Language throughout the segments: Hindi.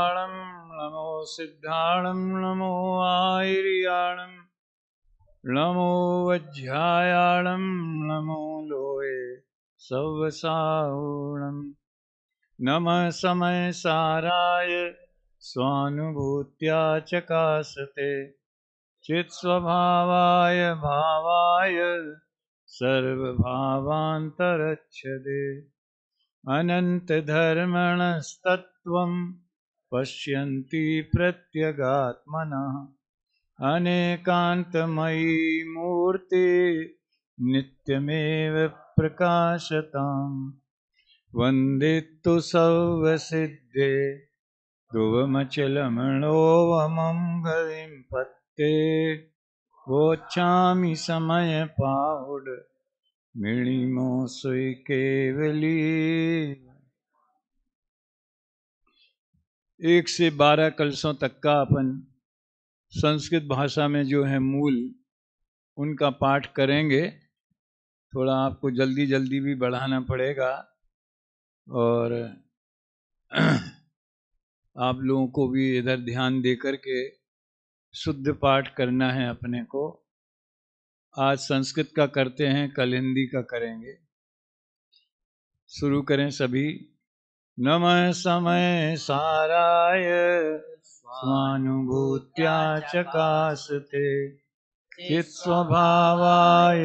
नमो सिद्धाणं नमो आयर्याणं नमो वज्रायाणं नमो लोये सवसाहुणं नमः समयसाराय स्वानुभूत्या चकासते चित्स्वभावाय भावाय सर्वभावान्तरच्छदे अनन्तधर्मणस्तत्त्वं पश्यन्ति प्रत्यगात्मनः अनेकान्तमयी मूर्ति नित्यमेव प्रकाशताम् वन्दे तु सर्वसिद्धे ध्रुवमचलमणोवमं गतिं पत्ते वोच्छामि समयपावुड मिणिमो सुई केवली। 1 से 12 कलशों तक का अपन संस्कृत भाषा में जो है मूल उनका पाठ करेंगे। थोड़ा आपको जल्दी जल्दी भी बढ़ाना पड़ेगा और आप लोगों को भी इधर ध्यान दे कर के शुद्ध पाठ करना है अपने को। आज संस्कृत का करते हैं, कल हिंदी का करेंगे। शुरू करें सभी। नमः समय साराय स्वानुभूत्या चकासते चित्स्वभावाय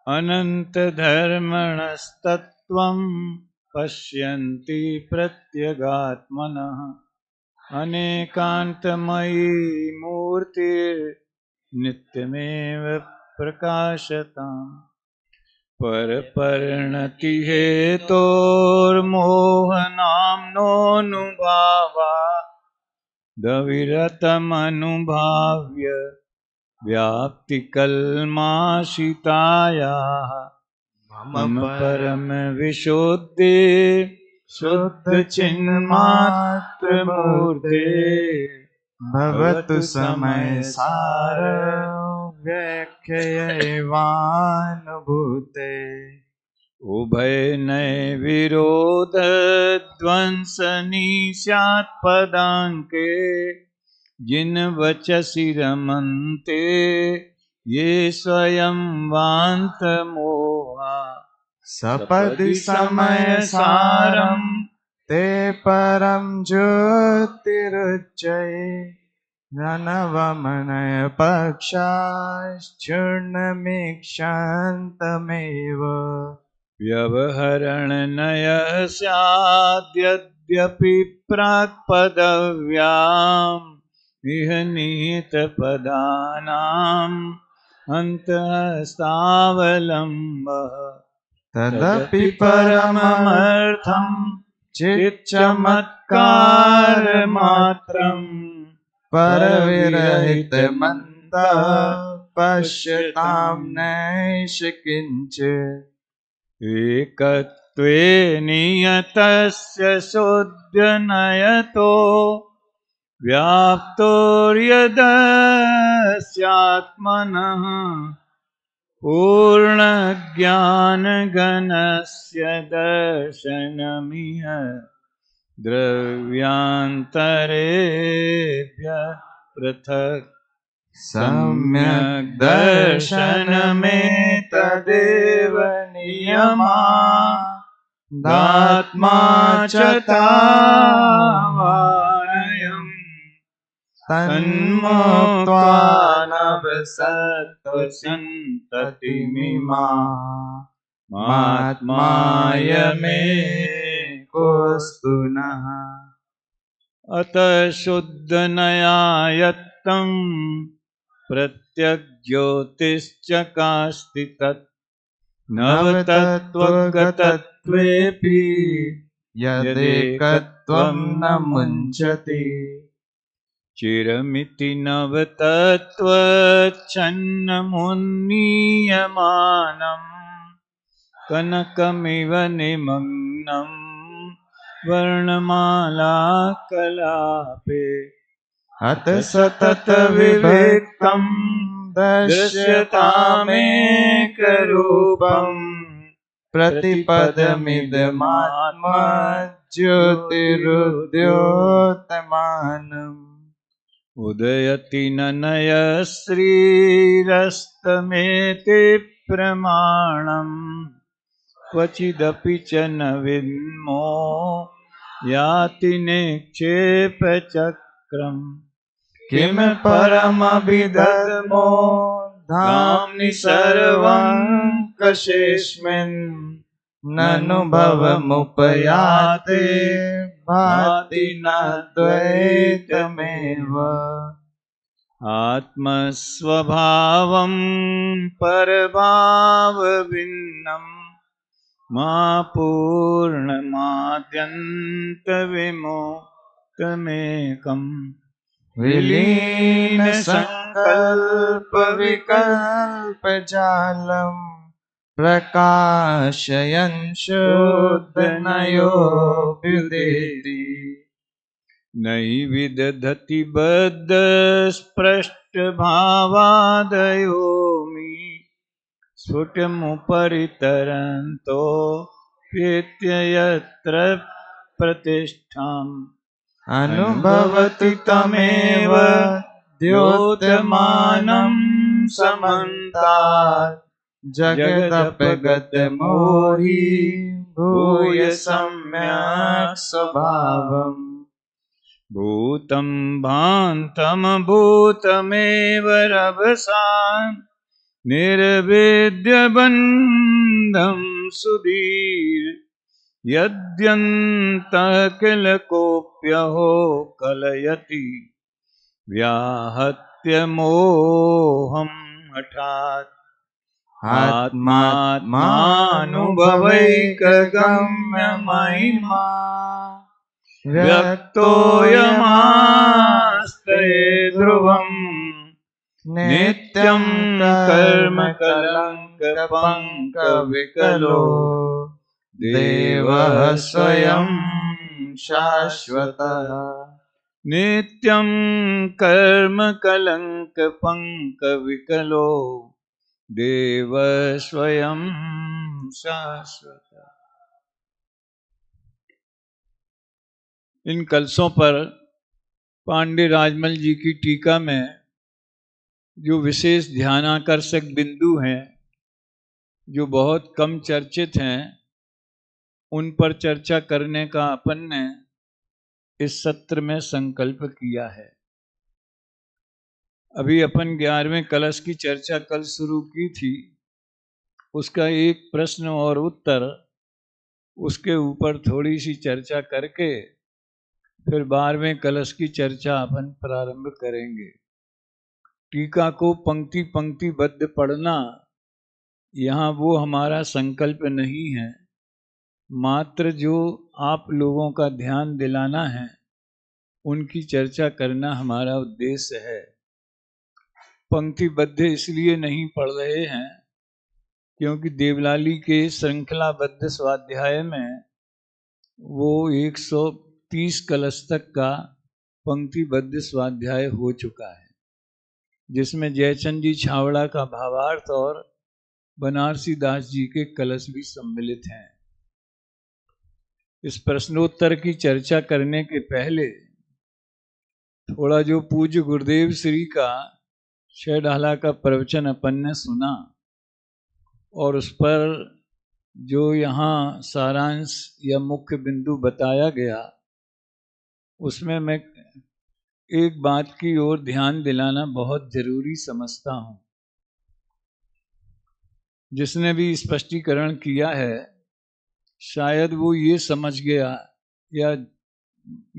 अनन्तधर्मणस्तत्त्वं पश्यन्ति प्रत्यगात्मनः अनेकान्तमयी मूर्तिर्नित्यमेव प्रकाशताम् परपरिणति हेतोर्मोहनाम्नोऽनुभावा दविरतमनुभाव्य व्याप्तिकल्माशितायाः मम परम विशुद्धि शुद्ध चिन्मात्रमूर्ते भवतु समय सार व्याख्यैवानुभूते उभय नये विरोध ध्वंसनी स्यात् पदाङ्के जिन वचसि रमन्ते ये स्वयं वान्त मोहा सपदि समय सारं ते परम ज्योतिरुच्चये नवमनय पक्षाश्चूर्णमीक्षान्तमेव व्यवहरणनयः स्याद्यद्यपि प्राक्पदव्याम् इह निहितपदानाम् अन्तःस्थावलम्बः तदपि परममर्थं चिच्चमत्कारमात्रं परविरहितमन्तः पश्यतां नैष किञ्चित् एकत्वे नियतस्य शोध्यनयतो व्याप्तोर्यदस्यात्मनः पूर्णज्ञानगणस्य दर्शनमिह द्रव्यान्तरेभ्यः पृथक् सम्यक् दर्शनमेतदेव नियमादात्मा च तावानयम् तन्मुक्त्वा नवसन्ततिमिमात्मायमेकोऽस्तु नः अतः शुद्धनयायत्तं प्रत्यग्ज्योतिश्चकास्ति तत् नवतत्त्वगतत्वेऽपि यदेकत्वं न मुञ्चति चिरमिति नवतत्त्वच्छन्नमुन्नीयमानम् कनकमिव निमग्नं वर्णमालाकलापे अत सतत विवेक्तं दृश्यतामेकरूपं प्रतिपदमिदमात्मज्योतिरुद्योतमानम् उदयति ननयश्रीरस्तमेति प्रमाणम् क्वचिदपि च न विद्मो याति निक्षेपचक्रम् किम परमभिधर्मो धाम्नि सर्वं कशेऽस्मिन् ननु भवमुपयाते भाति न द्वैतमेव आत्मस्वभावं परभावभिन्नम् मा पूर्णमाद्यन्तविमुक्तमेकम् विलीन संकल्प विकल्प जालम् प्रकाशयन् शुद्धनयोऽभ्युदेति नैविदधति बद्धस्पृष्टभावादयोमि स्फुटमुपरितरन्तो प्येत्ययत्र प्रतिष्ठाम् अनुभवति तमेव द्योतमानं समन्तात् जगदपगतमोहि भूय सम्यक् स्वभावम् भूतं भान्तं भूतमेव रभसान् निर्वेद्यबन्धं सुधीर् यद्यन्तः किल कोऽप्यहो कलयति व्याहत्य मोहं हठात् आत्मानुभवैकगम्यमहिमा व्यक्तोऽयमास्ते ध्रुवम् नित्यं कर्म कलङ्कपङ्कविकलो देवः स्वयं शाश्वतः नित्यं कर्म कलङ्कपङ्कविकलो देव स्वयं शाश्वत। इन कलशों पर पांडे राजमल जी की टीका में जो विशेष ध्यानाकर्षक बिंदु हैं, जो बहुत कम चर्चित हैं, उन पर चर्चा करने का अपन ने इस सत्र में संकल्प किया है। अभी अपन 11वें कलश की चर्चा कल शुरू की थी, उसका एक प्रश्न और उत्तर, उसके ऊपर थोड़ी सी चर्चा करके फिर 12वें कलश की चर्चा अपन प्रारंभ करेंगे। टीका को पंक्ति पंक्तिबद्ध पढ़ना यहाँ वो हमारा संकल्प नहीं है, मात्र जो आप लोगों का ध्यान दिलाना है उनकी चर्चा करना हमारा उद्देश्य है। पंक्तिबद्ध इसलिए नहीं पढ़ रहे हैं क्योंकि देवलाली के श्रृंखलाबद्ध स्वाध्याय में वो 130 कलश तक का पंक्तिबद्ध स्वाध्याय हो चुका है, जिसमें जयचंद जी छावड़ा का भावार्थ और बनारसी दास जी के कलश भी सम्मिलित हैं। इस प्रश्नोत्तर की चर्चा करने के पहले थोड़ा जो पूज्य गुरुदेव श्री का शहडाला का प्रवचन अपन ने सुना और उस पर जो यहाँ सारांश या मुख्य बिंदु बताया गया, उसमें मैं एक बात की ओर ध्यान दिलाना बहुत जरूरी समझता हूँ। जिसने भी स्पष्टीकरण किया है शायद वो ये समझ गया या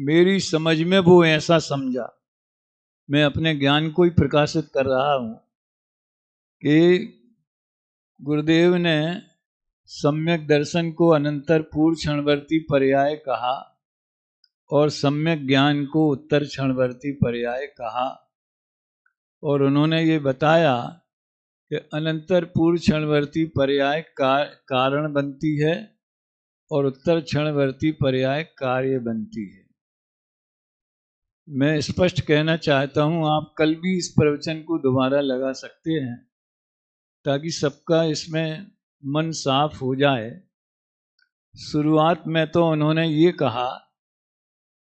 मेरी समझ में वो ऐसा समझा, मैं अपने ज्ञान को ही प्रकाशित कर रहा हूँ कि गुरुदेव ने सम्यक दर्शन को अनंतर पूर्व क्षणवर्ती पर्याय कहा और सम्यक ज्ञान को उत्तर क्षणवर्ती पर्याय कहा, और उन्होंने ये बताया कि अनंतर पूर्व क्षणवर्ती पर्याय कारण बनती है और उत्तर क्षणवर्ती पर्याय कार्य बनती है। मैं स्पष्ट कहना चाहता हूँ, आप कल भी इस प्रवचन को दोबारा लगा सकते हैं ताकि सबका इसमें मन साफ हो जाए शुरुआत में तो उन्होंने ये कहा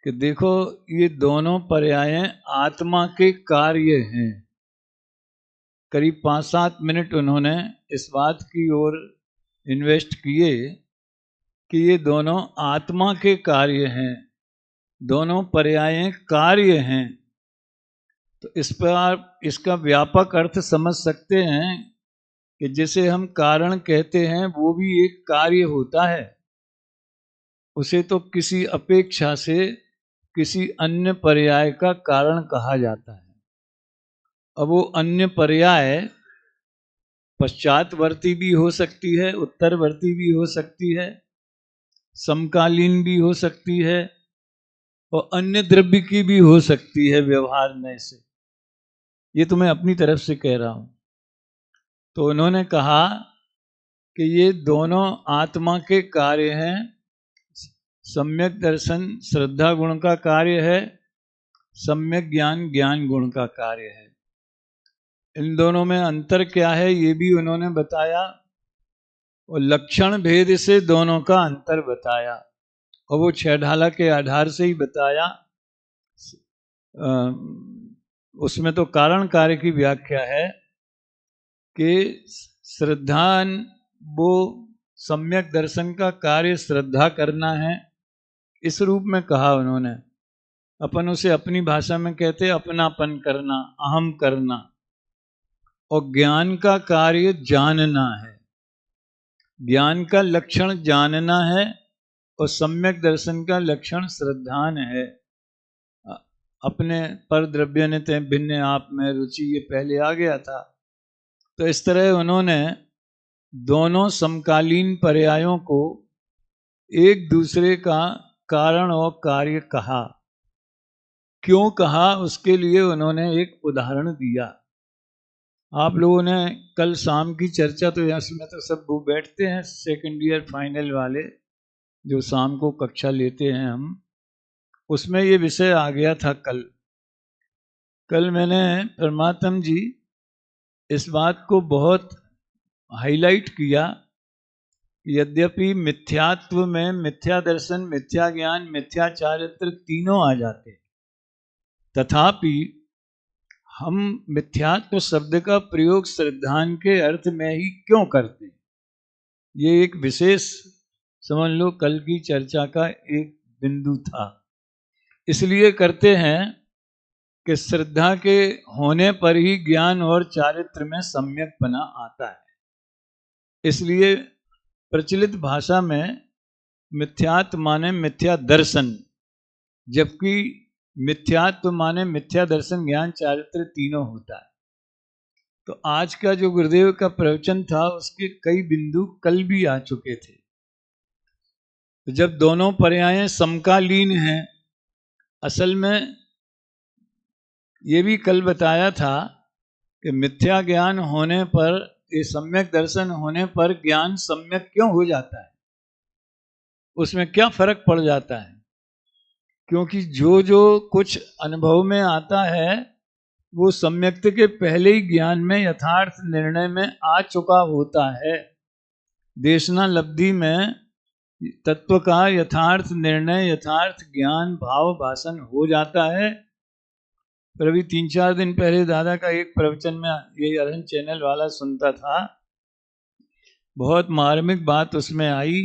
कि देखो ये दोनों पर्याय आत्मा के कार्य हैं। करीब 5-7 मिनट उन्होंने इस बात की ओर इन्वेस्ट किए कि ये दोनों आत्मा के कार्य हैं, दोनों पर्याय कार्य हैं। तो इस पर आप इसका व्यापक अर्थ समझ सकते हैं कि जिसे हम कारण कहते हैं वो भी एक कार्य होता है। उसे तो किसी अपेक्षा से किसी अन्य पर्याय का कारण कहा जाता है। अब वो अन्य पर्याय पश्चातवर्ती भी हो सकती है, उत्तरवर्ती भी हो सकती है, समकालीन भी हो सकती है और अन्य द्रव्य की भी हो सकती है व्यवहार में से। ये तो मैं अपनी तरफ से कह रहा हूं। तो उन्होंने कहा कि ये दोनों आत्मा के कार्य हैं। सम्यक दर्शन श्रद्धा गुण का कार्य है, सम्यक ज्ञान ज्ञान गुण का कार्य है। इन दोनों में अंतर क्या है ये भी उन्होंने बताया और लक्षण भेद से दोनों का अंतर बताया और वो छह ढाला के आधार से ही बताया। उसमें तो कारण कार्य की व्याख्या है कि श्रद्धा वो सम्यक दर्शन का कार्य श्रद्धा करना है, इस रूप में कहा उन्होंने। अपन उसे अपनी भाषा में कहते अपनापन करना, अहम करना। और ज्ञान का कार्य जानना है, ज्ञान का लक्षण जानना है और सम्यक दर्शन का लक्षण श्रद्धान है। अपने पर द्रव्य ने ते भिन्न आप में रुचि, ये पहले आ गया था। तो इस तरह उन्होंने दोनों समकालीन पर्यायों को एक दूसरे का कारण और कार्य कहा। क्यों कहा उसके लिए उन्होंने एक उदाहरण दिया। आप लोगों ने कल शाम की चर्चा तो इसमें तो सब वो बैठते हैं सेकंड ईयर फाइनल वाले जो शाम को कक्षा लेते हैं हम, उसमें ये विषय आ गया था। कल मैंने परमात्म जी इस बात को बहुत हाईलाइट किया। यद्यपि मिथ्यात्व में मिथ्या दर्शन, मिथ्या ज्ञान, मिथ्या चारित्र तीनों आ जाते, तथापि हम मिथ्यात्व शब्द का प्रयोग श्रद्धान के अर्थ में ही क्यों करते हैं, ये एक विशेष समझ लो कल की चर्चा का एक बिंदु था। इसलिए करते हैं कि श्रद्धा के होने पर ही ज्ञान और चारित्र में सम्यकपना आता है। इसलिए प्रचलित भाषा में मिथ्यात्व माने मिथ्या दर्शन, जबकि मिथ्यात्व माने मिथ्या दर्शन ज्ञान चारित्र तीनों होता है। तो आज का जो गुरुदेव का प्रवचन था उसके कई बिंदु कल भी आ चुके थे। तो जब दोनों पर्याय समकालीन हैं, असल में ये भी कल बताया था कि मिथ्या ज्ञान होने पर, ये सम्यक दर्शन होने पर ज्ञान सम्यक क्यों हो जाता है, उसमें क्या फर्क पड़ जाता है। क्योंकि जो जो कुछ अनुभव में आता है वो सम्यक्त के पहले ही ज्ञान में यथार्थ निर्णय में आ चुका होता है। देशना लब्धि में तत्व का यथार्थ निर्णय, यथार्थ ज्ञान भाव भाषण हो जाता है। पर अभी 3-4 दिन पहले दादा का एक प्रवचन में ये अरहन चैनल वाला सुनता था, बहुत मार्मिक बात उसमें आई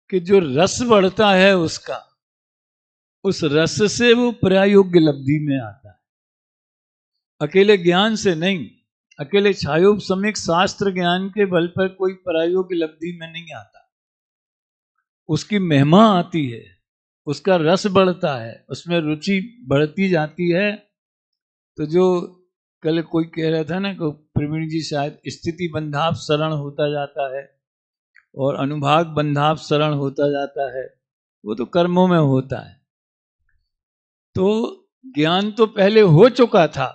कि जो रस बढ़ता है उसका, उस रस से वो प्रायोग्य लब्धि में आता है, अकेले ज्ञान से नहीं। अकेले छायोपसमिक शास्त्र ज्ञान के बल पर कोई प्रायोग्य लब्धि में नहीं आता। उसकी महिमा आती है, उसका रस बढ़ता है, उसमें रुचि बढ़ती जाती है। तो जो कल कोई कह रहा था ना कि प्रवीण जी शायद स्थिति बंधाप शरण होता जाता है और अनुभाग बंधाप शरण होता जाता है, वो तो कर्मों में होता है। तो ज्ञान तो पहले हो चुका था,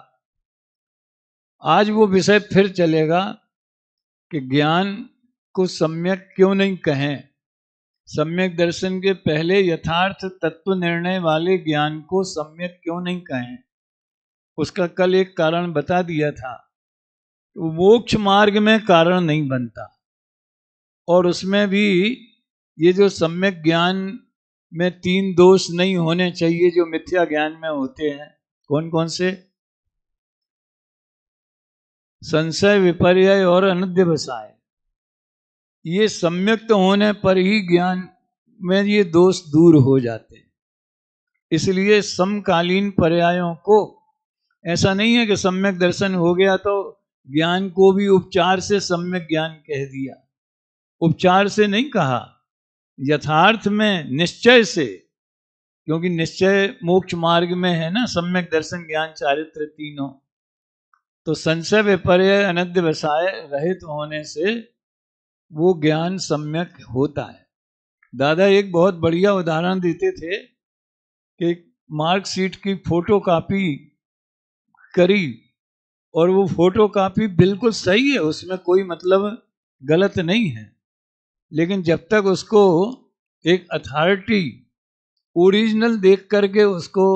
आज वो विषय फिर चलेगा कि ज्ञान को सम्यक क्यों नहीं कहें। सम्यक दर्शन के पहले यथार्थ तत्व निर्णय वाले ज्ञान को सम्यक क्यों नहीं कहें, उसका कल एक कारण बता दिया था। तो मोक्ष मार्ग में कारण नहीं बनता और उसमें भी ये जो सम्यक ज्ञान में 3 दोष नहीं होने चाहिए जो मिथ्या ज्ञान में होते हैं, कौन कौन से? संशय, विपर्यय और अनध्यवसाय। ये सम्यक्त होने पर ही ज्ञान में ये दोष दूर हो जाते हैं। इसलिए समकालीन पर्यायों को, ऐसा नहीं है कि सम्यक दर्शन हो गया तो ज्ञान को भी उपचार से सम्यक ज्ञान कह दिया। उपचार से नहीं कहा, यथार्थ में निश्चय से, क्योंकि निश्चय मोक्ष मार्ग में है ना, सम्यक दर्शन ज्ञान चारित्र तीनों। तो संशय, विपर्यय, अनध्यवसाय रहित होने से वो ज्ञान सम्यक होता है। दादा एक बहुत बढ़िया उदाहरण देते थे कि मार्कशीट की फोटो कॉपी करी और वो फोटो कॉपी बिल्कुल सही है, उसमें कोई मतलब गलत नहीं है, लेकिन जब तक उसको एक अथॉरिटी ओरिजिनल देख करके उसको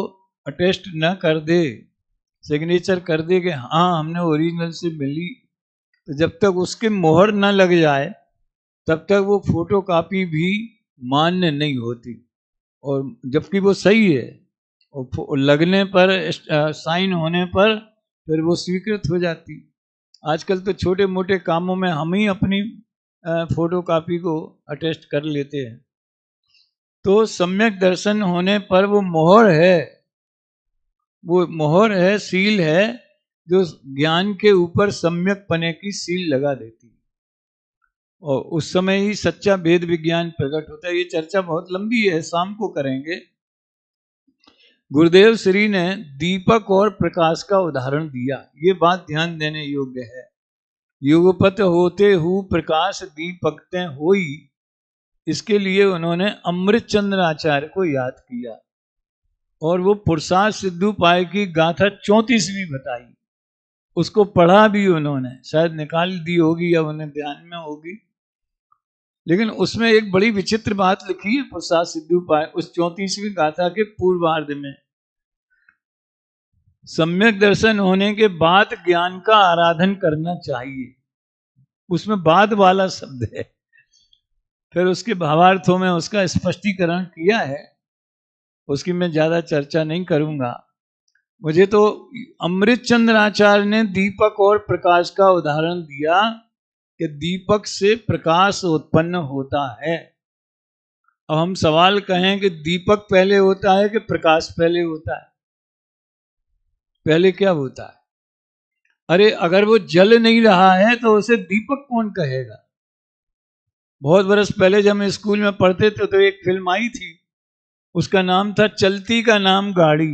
अटेस्ट न कर दे, सिग्नेचर कर दे कि हाँ हमने ओरिजिनल से मिली, तो जब तक उसके मोहर न लग जाए तब तक वो फोटो कॉपी भी मान्य नहीं होती। और जबकि वो सही है, और लगने पर, साइन होने पर फिर वो स्वीकृत हो जाती। आजकल तो छोटे मोटे कामों में हम ही अपनी फोटो कॉपी को अटेस्ट कर लेते हैं। तो सम्यक दर्शन होने पर वो मोहर है, वो मोहर है, सील है, जो ज्ञान के ऊपर सम्यक पने की सील लगा देती है, और उस समय ही सच्चा वेद विज्ञान प्रकट होता है। ये चर्चा बहुत लंबी है, शाम को करेंगे। गुरुदेव श्री ने दीपक और प्रकाश का उदाहरण दिया, ये बात ध्यान देने योग्य है। युगपत होते हु प्रकाश दीपकते होई, इसके लिए उन्होंने अमृत चंद्र आचार्य को याद किया और वो पुरुषार्थ सिद्धू पाए की गाथा 34वीं बताई, उसको पढ़ा भी उन्होंने, शायद निकाल दी होगी या उन्हें ध्यान में होगी, लेकिन उसमें एक बड़ी विचित्र बात लिखी है पुरुषार्थ सिद्धू पाए उस 34वीं गाथा के पूर्वार्ध में। सम्यक दर्शन होने के बाद ज्ञान का आराधन करना चाहिए, उसमें बाद वाला शब्द है, फिर उसके भावार्थों में उसका स्पष्टीकरण किया है, उसकी मैं ज्यादा चर्चा नहीं करूंगा। मुझे तो अमृत चंद्र आचार्य ने दीपक और प्रकाश का उदाहरण दिया कि दीपक से प्रकाश उत्पन्न होता है। अब हम सवाल कहें कि दीपक पहले होता है कि प्रकाश पहले होता है? पहले क्या होता है? अरे अगर वो जल नहीं रहा है तो उसे दीपक कौन कहेगा? बहुत बरस पहले जब हम स्कूल में पढ़ते थे तो एक फिल्म आई थी, उसका नाम था चलती का नाम गाड़ी।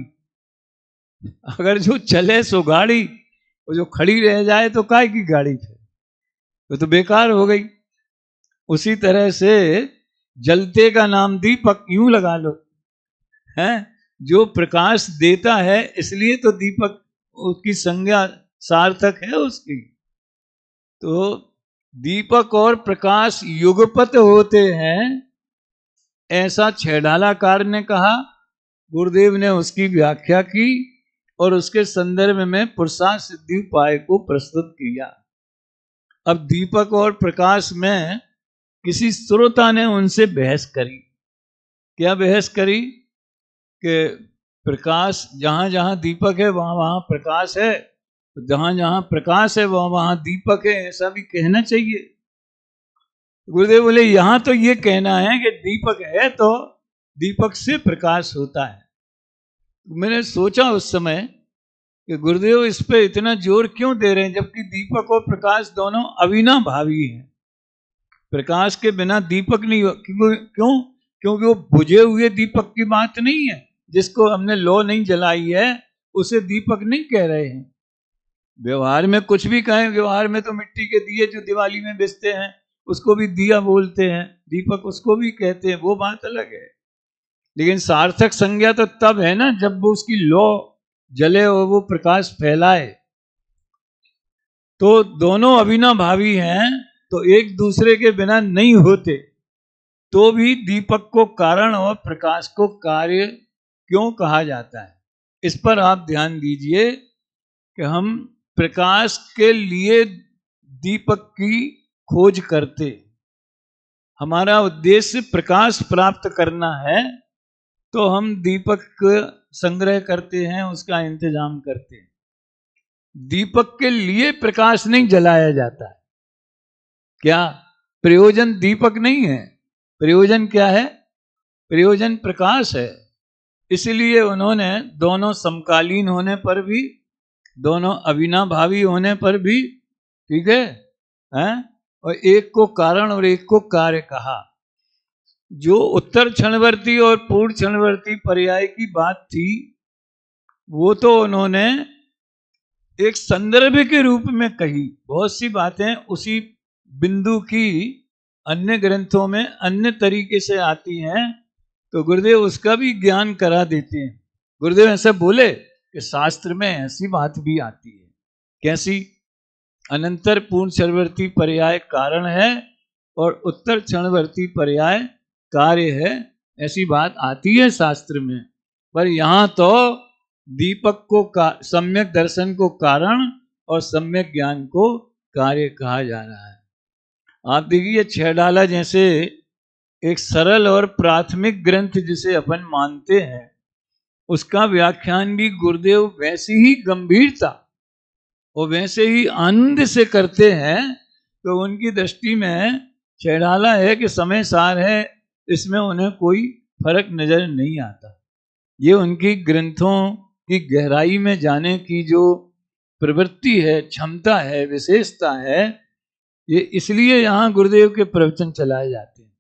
अगर जो चले सो गाड़ी, और जो खड़ी रह जाए तो काय की गाड़ी, फिर तो बेकार हो गई। उसी तरह से जलते का नाम दीपक यूं लगा लो, है जो प्रकाश देता है, इसलिए तो दीपक, उसकी संज्ञा सार्थक है उसकी। तो दीपक और प्रकाश युगपत होते हैं, ऐसा छेडालाकार ने कहा। गुरुदेव ने उसकी व्याख्या की और उसके संदर्भ में पुरुषार्थ सिद्धि उपाय को प्रस्तुत किया। अब दीपक और प्रकाश में किसी श्रोता ने उनसे बहस करी। क्या बहस करी? कि प्रकाश, जहां जहां दीपक है वहां वहां प्रकाश है, जहां जहां प्रकाश है वहां वहां दीपक है, ऐसा भी कहना चाहिए। गुरुदेव बोले यहां तो ये कहना है कि दीपक है तो दीपक से प्रकाश होता है। मैंने सोचा उस समय कि गुरुदेव इस पे इतना जोर क्यों दे रहे हैं, जबकि दीपक और प्रकाश दोनों अविनाभावी हैं। प्रकाश के बिना दीपक नहीं हो, क्यों? क्योंकि वो बुझे हुए दीपक की बात नहीं है, जिसको हमने लौ नहीं जलाई है उसे दीपक नहीं कह रहे हैं। व्यवहार में कुछ भी कहें, व्यवहार में तो मिट्टी के दिए जो दिवाली में बेचते हैं उसको भी दिया बोलते हैं, दीपक उसको भी कहते हैं, वो बात अलग है। लेकिन सार्थक संज्ञा तो तब है ना जब वो उसकी लौ जले और वो प्रकाश फैलाए। तो दोनों अविनाभावी हैं, तो एक दूसरे के बिना नहीं होते, तो भी दीपक को कारण और प्रकाश को कार्य क्यों कहा जाता है, इस पर आप ध्यान दीजिए कि हम प्रकाश के लिए दीपक की खोज करते, हमारा उद्देश्य प्रकाश प्राप्त करना है तो हम दीपक संग्रह करते हैं, उसका इंतजाम करते हैं। दीपक के लिए प्रकाश नहीं जलाया जाता है। क्या प्रयोजन दीपक नहीं है? प्रयोजन क्या है? प्रयोजन प्रकाश है। इसलिए उन्होंने दोनों समकालीन होने पर भी, दोनों अविनाभावी होने पर भी, ठीक है, और एक को कारण और एक को कार्य कहा। जो उत्तर क्षणवर्ती और पूर्व क्षणवर्ती पर्याय की बात थी वो तो उन्होंने एक संदर्भ के रूप में कही। बहुत सी बातें उसी बिंदु की अन्य ग्रंथों में अन्य तरीके से आती हैं, तो गुरुदेव उसका भी ज्ञान करा देते हैं। गुरुदेव ऐसे बोले कि शास्त्र में ऐसी बात भी आती है। कैसी? अनंतर पूर्ण क्षणवर्ती पर्याय कारण है और उत्तर क्षणवर्ती पर्याय कार्य है, ऐसी बात आती है शास्त्र में। पर यहाँ तो दीपक को सम्यक दर्शन को कारण और सम्यक ज्ञान को कार्य कहा जा रहा है। आप देखिए छह डाला जैसे एक सरल और प्राथमिक ग्रंथ जिसे अपन मानते हैं, उसका व्याख्यान भी गुरुदेव वैसी ही गंभीरता और वैसे ही आनंद से करते हैं। तो उनकी दृष्टि में छह डाला है कि समय सार है, इसमें उन्हें कोई फर्क नजर नहीं आता। ये उनकी ग्रंथों की गहराई में जाने की जो प्रवृत्ति है, क्षमता है, विशेषता है, ये इसलिए यहाँ गुरुदेव के प्रवचन चलाए जाते हैं।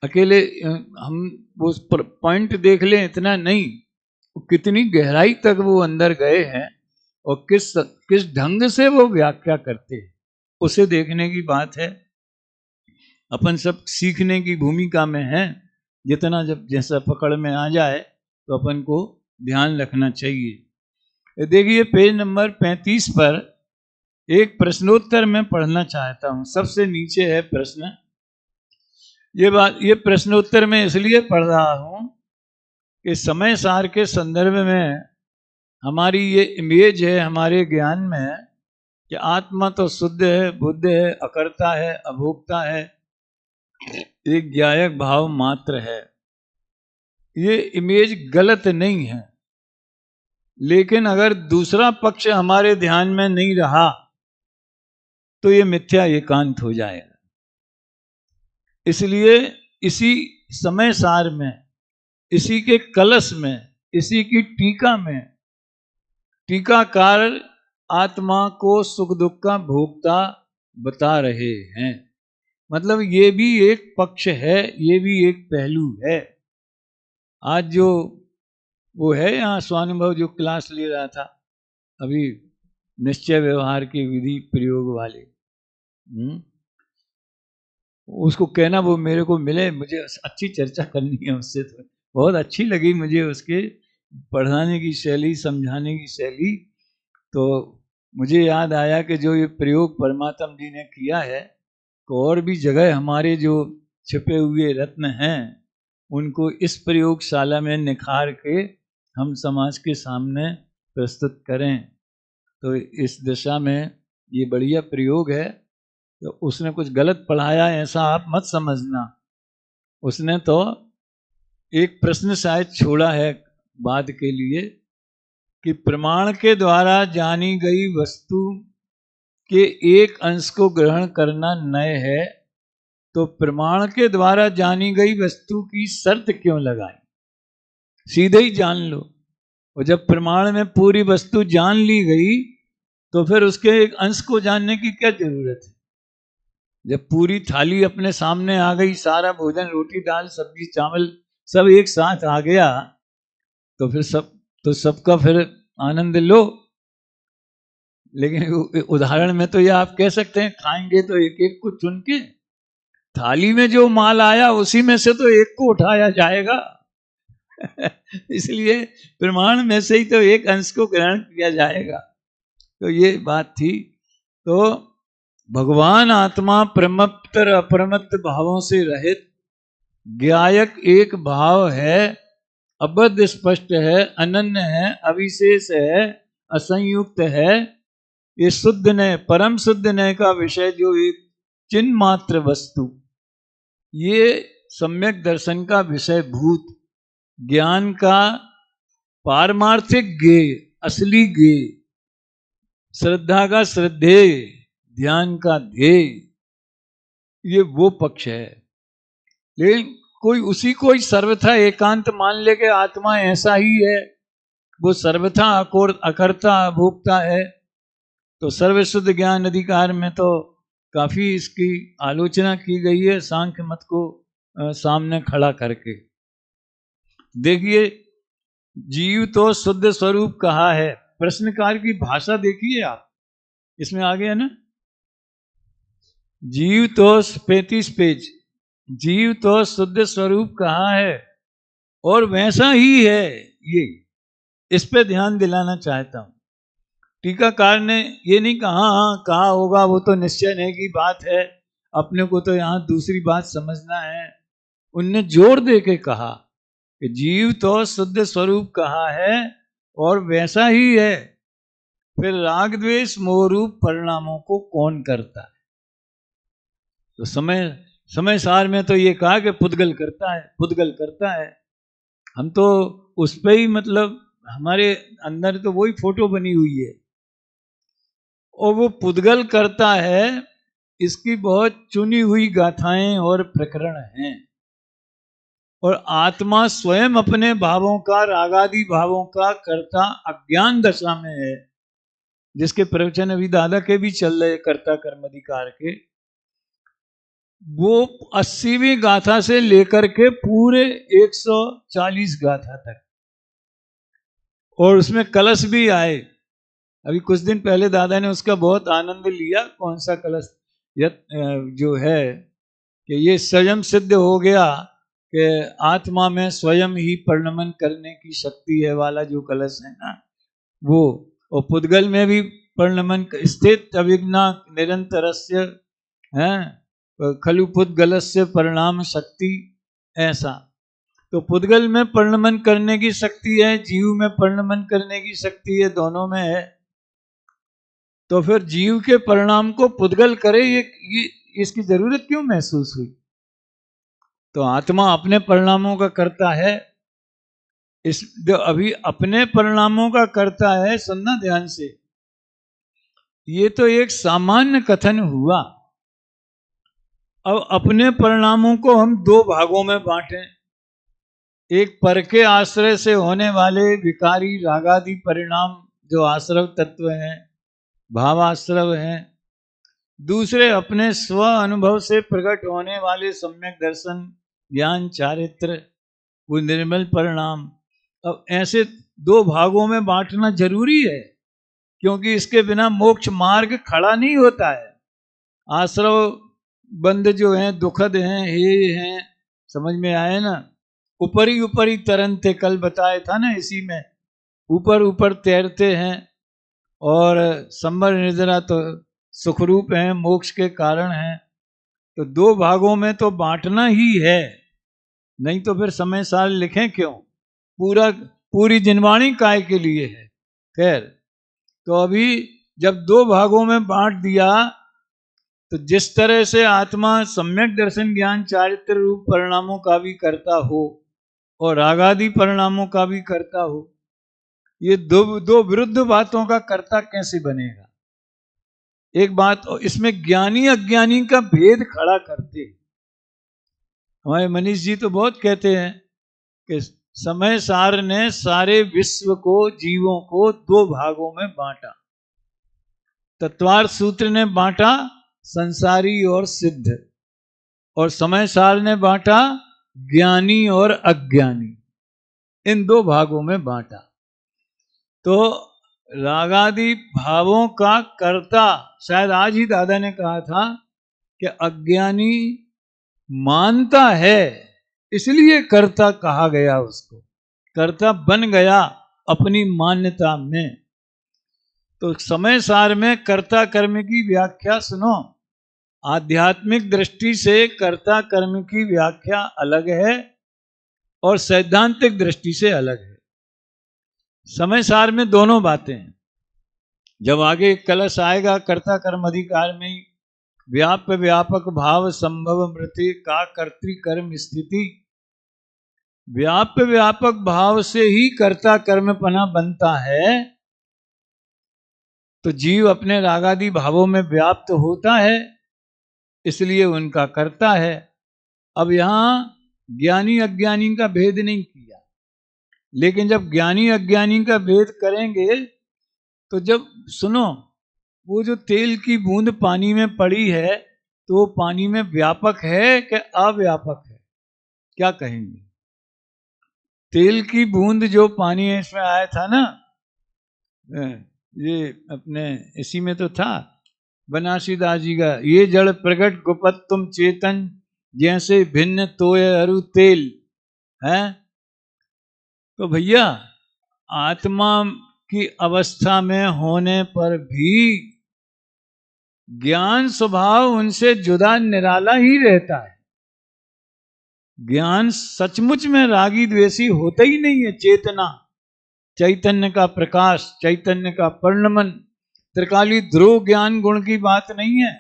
अकेले हम वो पॉइंट देख लें इतना नहीं, कितनी गहराई तक वो अंदर गए हैं और किस ढंग से वो व्याख्या करते हैं, उसे देखने की बात है। अपन सब सीखने की भूमिका में हैं, जितना जब जैसा पकड़ में आ जाए तो अपन को ध्यान रखना चाहिए। देखिए पेज नंबर 35 पर एक प्रश्नोत्तर मैं पढ़ना चाहता हूं। सबसे नीचे है प्रश्न। ये प्रश्नोत्तर मैं इसलिए पढ़ रहा हूं कि समय सार के संदर्भ में हमारी ये इमेज है हमारे ज्ञान में कि आत्मा तो शुद्ध है, बुद्ध है, अकर्ता है, अभोक्ता है, एक ज्ञायक भाव मात्र है। ये इमेज गलत नहीं है, लेकिन अगर दूसरा पक्ष हमारे ध्यान में नहीं रहा तो ये मिथ्या एकांत हो जाएगा। इसलिए इसी समय सार में, इसी के कलश में, इसी की टीका में टीकाकार आत्मा को सुख दुख का भोक्ता बता रहे हैं। मतलब ये भी एक पक्ष है, ये भी एक पहलू है। आज जो वो है यहाँ स्वानुभव जो क्लास ले रहा था अभी, निश्चय व्यवहार की विधि प्रयोग वाले, उसको कहना वो मेरे को मिले, मुझे अच्छी चर्चा करनी है उससे। तो बहुत अच्छी लगी मुझे उसके पढ़ाने की शैली, समझाने की शैली। तो मुझे याद आया कि जो ये प्रयोग परमात्मा जी ने किया है, तो और भी जगह हमारे जो छिपे हुए रत्न हैं उनको इस प्रयोगशाला में निखार के हम समाज के सामने प्रस्तुत करें। तो इस दिशा में ये बढ़िया प्रयोग है। तो उसने कुछ गलत पढ़ाया ऐसा आप मत समझना। उसने तो एक प्रश्न शायद छोड़ा है बाद के लिए कि प्रमाण के द्वारा जानी गई वस्तु के एक अंश को ग्रहण करना नय है, तो प्रमाण के द्वारा जानी गई वस्तु की शर्त क्यों लगाई? सीधे ही जान लो। और जब प्रमाण में पूरी वस्तु जान ली गई तो फिर उसके एक अंश को जानने की क्या जरूरत है? जब पूरी थाली अपने सामने आ गई, सारा भोजन, रोटी दाल सब्जी चावल सब एक साथ आ गया, तो फिर सबका फिर आनंद लो। लेकिन उदाहरण में तो ये आप कह सकते हैं खाएंगे तो एक एक को चुन के, थाली में जो माल आया उसी में से तो एक को उठाया जाएगा। इसलिए प्रमाण में से ही तो एक अंश को ग्रहण किया जाएगा। तो ये बात थी। तो भगवान आत्मा प्रमत्तर अप्रमत्त भावों से रहित ज्ञायक एक भाव है, अबद्ध स्पष्ट है, अनन्य है, अविशेष है, असंयुक्त है। ये शुद्ध नय, परम शुद्ध नय का विषय जो एक चिन्ह मात्र वस्तु, ये सम्यक दर्शन का विषय भूत, ज्ञान का पारमार्थिक ज्ञेय, असली ज्ञेय, श्रद्धा का श्रद्धेय, ध्यान का ध्येय, ये वो पक्ष है। लेकिन कोई उसी को ही सर्वथा एकांत मान ले के आत्मा ऐसा ही है, वो सर्वथा अकर्ता भोक्ता है, तो सर्वशुद्ध ज्ञान अधिकार में तो काफी इसकी आलोचना की गई है सांख्य मत को सामने खड़ा करके। देखिए, जीव तो शुद्ध स्वरूप कहा है, प्रश्नकार की भाषा देखिए आप, इसमें आ गया ना, जीव तो 35 पेज, जीव तो शुद्ध स्वरूप कहा है और वैसा ही है, ये इस पे ध्यान दिलाना चाहता हूं। टीकाकार ने ये नहीं कहा हाँ कहा होगा, वो तो निश्चय नहीं की बात है, अपने को तो यहां दूसरी बात समझना है। उनने जोर दे के कहा कि जीव तो शुद्ध स्वरूप कहा है और वैसा ही है, फिर राग द्वेष मोह रूप परिणामों को कौन करता है? तो समय सार में तो ये कहा कि पुद्गल करता है, पुद्गल करता है। हम तो उस पे ही, मतलब हमारे अंदर तो वही फोटो बनी हुई है, और वो पुद्गल करता है, इसकी बहुत चुनी हुई गाथाएं और प्रकरण हैं। और आत्मा स्वयं अपने भावों का, रागादि भावों का कर्ता अज्ञान दशा में है, जिसके प्रवचन अभी दादा के भी चल रहे, कर्ता कर्म अधिकार के। वो 80वीं गाथा से लेकर के पूरे 140 गाथा तक, और उसमें कलश भी आए। अभी कुछ दिन पहले दादा ने उसका बहुत आनंद लिया। कौन सा कलश? जो है कि ये स्वयं सिद्ध हो गया कि आत्मा में स्वयं ही परिणमन करने की शक्ति है वाला जो कलश है ना, वो। और पुद्गल में भी परिणमन स्थित अविघ्ना निरंतरस्य है, खलु पुद्गलस्य परिणाम शक्ति, ऐसा। तो पुद्गल में परिणमन करने की शक्ति है, जीव में परिणमन करने की शक्ति है, दोनों में है। तो फिर जीव के परिणाम को पुद्गल करे, ये इसकी जरूरत क्यों महसूस हुई? तो आत्मा अपने परिणामों का करता है। इस जो अभी अपने परिणामों का करता है, सुनना ध्यान से, ये तो एक सामान्य कथन हुआ। अब अपने परिणामों को हम दो भागों में बांटें। एक पर के आश्रय से होने वाले विकारी रागादि परिणाम जो आश्रव तत्व हैं, भावाश्रव हैं। दूसरे अपने स्व अनुभव से प्रकट होने वाले सम्यक दर्शन, ज्ञान, चारित्र, वो निर्मल परिणाम। अब ऐसे दो भागों में बांटना जरूरी है, क्योंकि इसके बिना मोक्ष मार्ग खड़ा नहीं होता है। आश्रव बंध जो हैं दुखद हैं, हे हैं, समझ में आए ना। ऊपरी ऊपरी तरनते, कल बताया था ना, इसी में ऊपर ऊपर तैरते हैं, और संबर निद्रा तो सुखरूप हैं, मोक्ष के कारण हैं। तो दो भागों में तो बांटना ही है, नहीं तो फिर समय साल लिखें क्यों? पूरी जिनवाणी काय के लिए है। खैर, तो अभी जब दो भागों में बांट दिया, तो जिस तरह से आत्मा सम्यक दर्शन, ज्ञान, चारित्र रूप परिणामों का भी करता हो और रागादि परिणामों का भी करता हो, ये दो विरुद्ध बातों का कर्ता कैसे बनेगा? एक बात, इसमें ज्ञानी अज्ञानी का भेद खड़ा करते। हमारे मनीष जी तो बहुत कहते हैं कि समय सार ने सारे विश्व को, जीवों को दो भागों में बांटा। तत्वार्थ सूत्र ने बांटा संसारी और सिद्ध, और समय सार ने बांटा ज्ञानी और अज्ञानी। इन दो भागों में बांटा। तो रागादि भावों का कर्ता, शायद आज ही दादा ने कहा था कि अज्ञानी मानता है, इसलिए कर्ता कहा गया, उसको कर्ता बन गया अपनी मान्यता में। तो समय सार में कर्ता कर्म की व्याख्या सुनो। आध्यात्मिक दृष्टि से कर्ता कर्म की व्याख्या अलग है और सैद्धांतिक दृष्टि से अलग है। समय सार में दोनों बातें हैं। जब आगे कलश आएगा कर्ता कर्म अधिकार में ही, व्याप्य व्यापक भाव संभव मृते का कर्तृकर्म स्थिति। व्याप्य व्यापक भाव से ही कर्ता कर्मपना बनता है। तो जीव अपने रागादि भावों में व्याप्त होता है, इसलिए उनका कर्ता है। अब यहां ज्ञानी अज्ञानी का भेद नहीं किया, लेकिन जब ज्ञानी अज्ञानी का भेद करेंगे तो जब सुनो, वो जो तेल की बूंद पानी में पड़ी है तो वो पानी में व्यापक है कि अव्यापक है? क्या कहेंगे? तेल की बूंद जो पानी इसमें आया था ना, ये अपने इसी में तो था बनारसीदास जी का, ये जड़ प्रगट गुपत तुम चेतन जैसे भिन्न तोय अरु तेल है। तो भैया आत्मा की अवस्था में होने पर भी ज्ञान स्वभाव उनसे जुदा निराला ही रहता है। ज्ञान सचमुच में रागी द्वेषी होता ही नहीं है। चेतना, चैतन्य का प्रकाश, चैतन्य का पर्णमन, त्रिकाली ध्रुव ज्ञान गुण की बात नहीं है,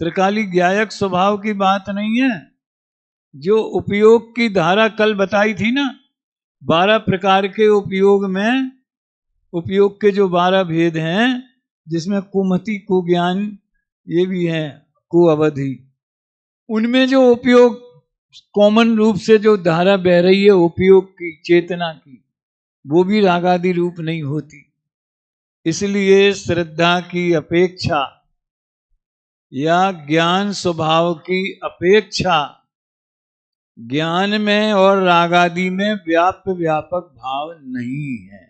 त्रिकाली ज्ञायक स्वभाव की बात नहीं है। जो उपयोग की धारा कल बताई थी ना, 12 प्रकार के उपयोग में, उपयोग के जो 12 भेद हैं, जिसमें कुमति कुज्ञान ये भी है, कुअवधि, उनमें जो उपयोग कॉमन रूप से जो धारा बह रही है उपयोग की, चेतना की, वो भी रागादि रूप नहीं होती। इसलिए श्रद्धा की अपेक्षा या ज्ञान स्वभाव की अपेक्षा ज्ञान में और रागादि में व्याप्य व्यापक भाव नहीं है।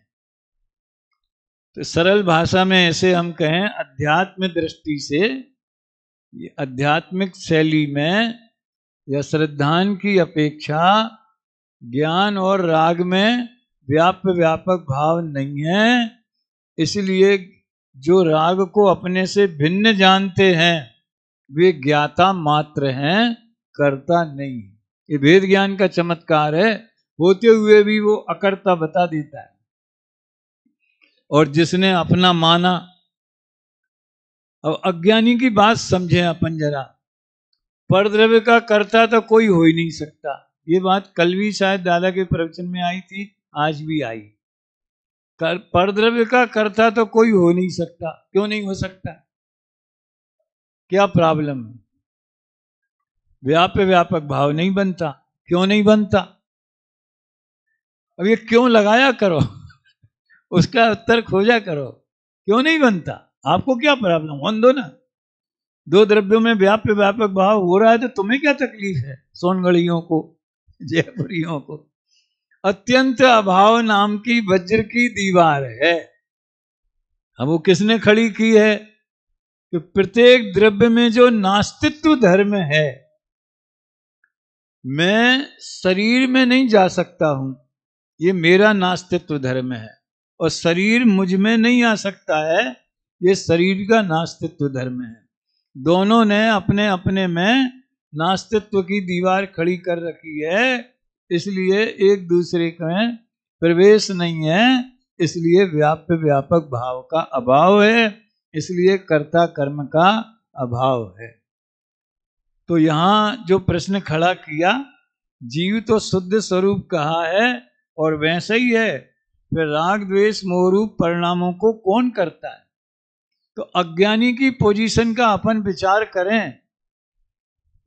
तो सरल भाषा में ऐसे हम कहें, अध्यात्म दृष्टि से, आध्यात्मिक शैली में या श्रद्धान की अपेक्षा ज्ञान और राग में व्याप्य व्यापक भाव नहीं है। इसलिए जो राग को अपने से भिन्न जानते हैं वे ज्ञाता मात्र हैं, कर्ता नहीं। ये भेद ज्ञान का चमत्कार है, होते हुए भी वो अकर्ता बता देता है। और जिसने अपना माना, अब अज्ञानी की बात समझें अपन जरा, परद्रव्य का कर्ता तो कोई हो ही नहीं सकता। ये बात कल भी शायद दादा के प्रवचन में आई थी, आज भी आई। परद्रव्य का कर्ता तो कोई हो नहीं सकता। क्यों नहीं हो सकता? क्या प्रॉब्लम है? व्याप्य व्यापक भाव नहीं बनता। क्यों नहीं बनता? अब ये क्यों लगाया करो उसका उत्तर खोजा करो। क्यों नहीं बनता? आपको क्या प्रॉब्लम? होने दो ना। 2 द्रव्यों में व्याप्य व्यापक भाव हो रहा है तो तुम्हें क्या तकलीफ है? सोनगढ़ियों को, जयपुरियों को। अत्यंत अभाव नाम की वज्र की दीवार है। अब वो किसने खड़ी की है? कि प्रत्येक द्रव्य में जो नास्तित्व धर्म है, मैं शरीर में नहीं जा सकता हूं, ये मेरा नास्तित्व धर्म है, और शरीर मुझ में नहीं आ सकता है, ये शरीर का नास्तित्व धर्म है। दोनों ने अपने अपने में नास्तित्व की दीवार खड़ी कर रखी है, इसलिए एक दूसरे का प्रवेश नहीं है, इसलिए व्याप्य व्यापक भाव का अभाव है, इसलिए कर्ता कर्म का अभाव है। तो यहां जो प्रश्न खड़ा किया, जीव तो शुद्ध स्वरूप कहा है और वैसे ही है, फिर राग द्वेष मोहरूप परिणामों को कौन करता है? तो अज्ञानी की पोजीशन का अपन विचार करें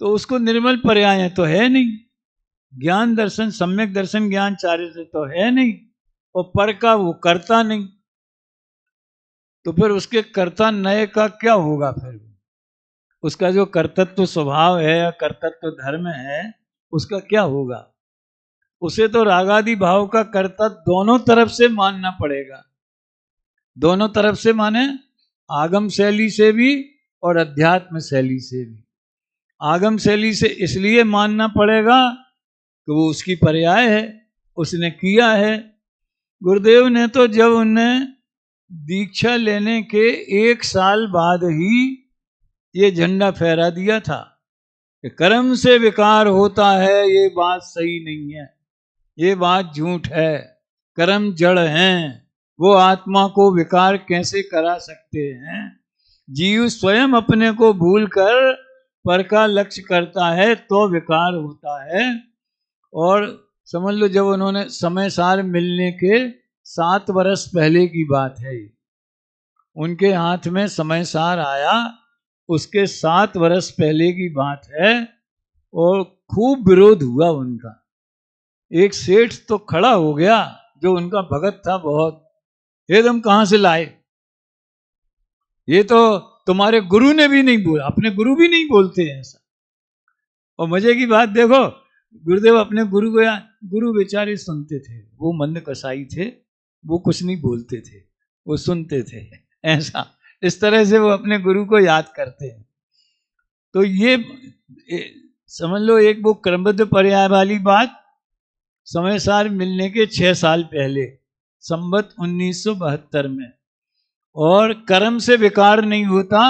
तो उसको निर्मल पर्याय तो है नहीं, ज्ञान दर्शन सम्यक दर्शन ज्ञान चारित्र तो है नहीं, और पर का वो करता नहीं, तो फिर उसके कर्ता नए का क्या होगा? फिर उसका जो कर्तत्व स्वभाव है या कर्तत्व धर्म है उसका क्या होगा? उसे तो रागादि भाव का कर्ता दोनों तरफ से मानना पड़ेगा। दोनों तरफ से माने आगम शैली से भी और अध्यात्म शैली से भी। आगम शैली से इसलिए मानना पड़ेगा कि वो उसकी पर्याय है, उसने किया है। गुरुदेव ने तो जब उन्हें दीक्षा लेने के 1 साल बाद ही ये झंडा फहरा दिया था कि कर्म से विकार होता है, ये बात सही नहीं है, ये बात झूठ है, कर्म जड़ हैं, वो आत्मा को विकार कैसे करा सकते हैं? जीव स्वयं अपने को भूलकर पर का लक्ष्य करता है तो विकार होता है। और समझ लो, जब उन्होंने समय सार मिलने के 7 वर्ष पहले की बात है, उनके हाथ में समय सार आया उसके 7 वर्ष पहले की बात है। और खूब विरोध हुआ उनका। एक सेठ तो खड़ा हो गया जो उनका भगत था बहुत, ये तुम कहां से लाए, ये तो तुम्हारे गुरु ने भी नहीं बोला, अपने गुरु भी नहीं बोलते हैं ऐसा। और मजे की बात देखो, गुरुदेव अपने गुरु को, गुरु बेचारे सुनते थे, वो मंद कसाई थे, वो कुछ नहीं बोलते थे, वो सुनते थे, ऐसा इस तरह से वो अपने गुरु को याद करते हैं। तो ये समझ लो एक वो क्रमबद्ध पर्याय वाली बात। समय सार मिलने के 6 साल पहले, संवत 1972 में, और कर्म से विकार नहीं होता,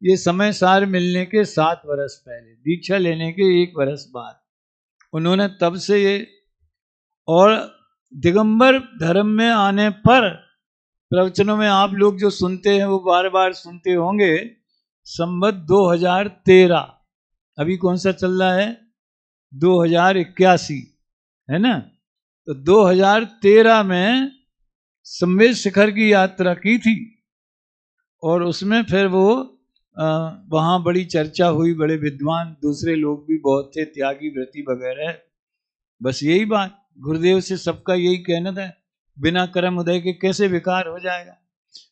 ये समय सार मिलने के 7 वर्ष पहले, दीक्षा लेने के 1 वर्ष बाद उन्होंने तब से ये। और दिगंबर धर्म में आने पर प्रवचनों में आप लोग जो सुनते हैं वो बार बार सुनते होंगे, संवत 2013, अभी कौन सा चल रहा है, 2081 है ना। तो 2013 में संवेद शिखर की यात्रा की थी और उसमें फिर वो वहाँ बड़ी चर्चा हुई, बड़े विद्वान दूसरे लोग भी बहुत थे, त्यागी व्रती वगैरह। बस यही बात, गुरुदेव से सबका यही कहना था, बिना कर्म उदय के कैसे विकार हो जाएगा।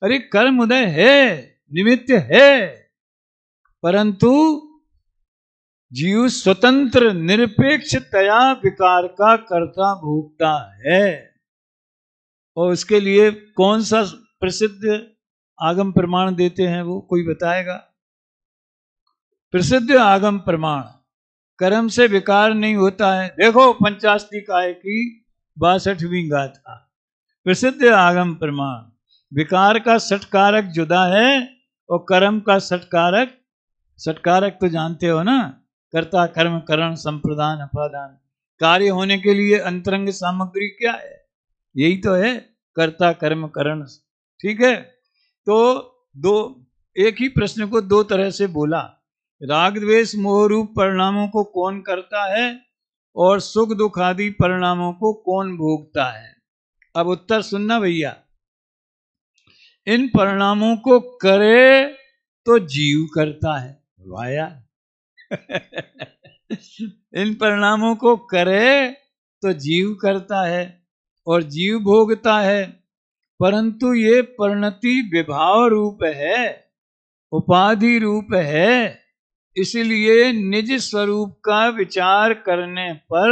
अरे कर्म उदय है, निमित्त है, परंतु जीव स्वतंत्र निरपेक्षतया विकार का कर्ता भोगता है। और उसके लिए कौन सा प्रसिद्ध आगम प्रमाण देते हैं, वो कोई बताएगा? प्रसिद्ध आगम प्रमाण, कर्म से विकार नहीं होता है। देखो पंचाष्टिकाय की 62वीं गाथा, प्रसिद्ध आगम प्रमाण, विकार का सटकारक जुदा है और कर्म का सटकारक, सटकारक तो जानते हो ना, कर्ता कर्म करण संप्रदान अपादान, कार्य होने के लिए अंतरंग सामग्री क्या है, यही तो है कर्ता कर्म करण। ठीक है, तो दो, एक ही प्रश्न को 2 तरह से बोला, राग द्वेष मोह रूप परिणामों को कौन करता है और सुख दुख आदि परिणामों को कौन भोगता है। अब उत्तर सुनना भैया, इन परिणामों को करे तो जीव करता है, वाह यार इन परिणामों को करे तो जीव करता है और जीव भोगता है, परंतु ये परिणति विभाव रूप है, उपाधि रूप है, इसलिए निज स्वरूप का विचार करने पर